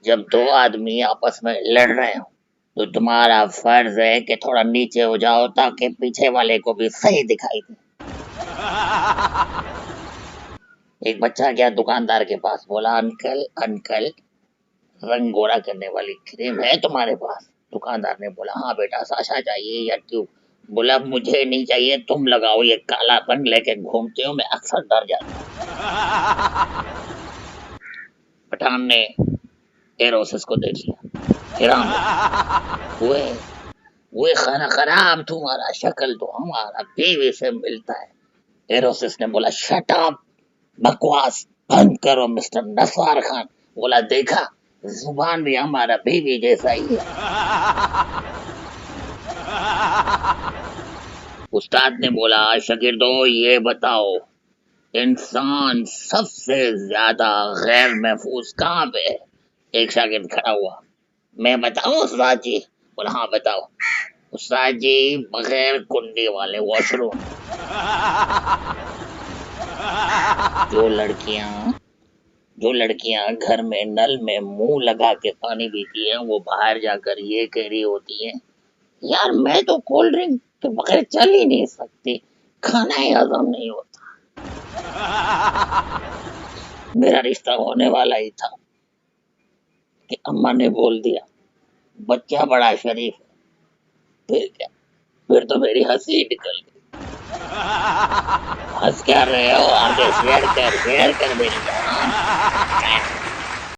जब दो आदमी आपस में लड़ रहे हो तो तुम्हारा फर्ज है कि थोड़ा नीचे हो जाओ ताकि पीछे वाले को भी सही दिखाई दे। एक बच्चा गया दुकानदार के पास, बोला अंकल अंकल रंग गोरा करने वाली क्रीम है तुम्हारे पास? दुकानदार ने बोला हाँ बेटा, साशा चाहिए या ट्यूब? बोला मुझे नहीं चाहिए, तुम लगाओ, ये काला रंग लेके घूमते हो, मैं अक्सर डर जाता हूँ। पठान ने एरोसिस को देख लिया, हैरान वो खाना खराब, तुम्हारा शक्ल तो हमारा बीवी से मिलता है। एरोसिस ने बोला शट अप, बकवास बंद करो मिस्टर नसवार खान। बोला देखा, जुबान भी हमारा बीवी जैसा ही है। उस्ताद ने बोला शागिर्दो ये बताओ, इंसान सबसे ज्यादा गैर महफूज कहाँ पे है? एक शागिर्द खड़ा हुआ, मैं बताऊं उस्ताद जी? बोला हाँ बताओ। उस्ताद जी बगैर कुंडी वाले वॉशरूम। जो लड़कियां घर में नल में मुंह लगा के पानी पीती हैं, वो बाहर जाकर ये कह रही होती हैं यार मैं तो कोल्ड ड्रिंक के बगैर चल ही नहीं सकती, खाना ही हजम नहीं होता। मेरा रिश्ता होने वाला ही था कि अम्मा ने बोल दिया बच्चा बड़ा शरीफ है। फिर क्या, फिर तो मेरी हंसी निकल गई। हंस क्या रहे हो? आगे शेयर कर मेरी जान।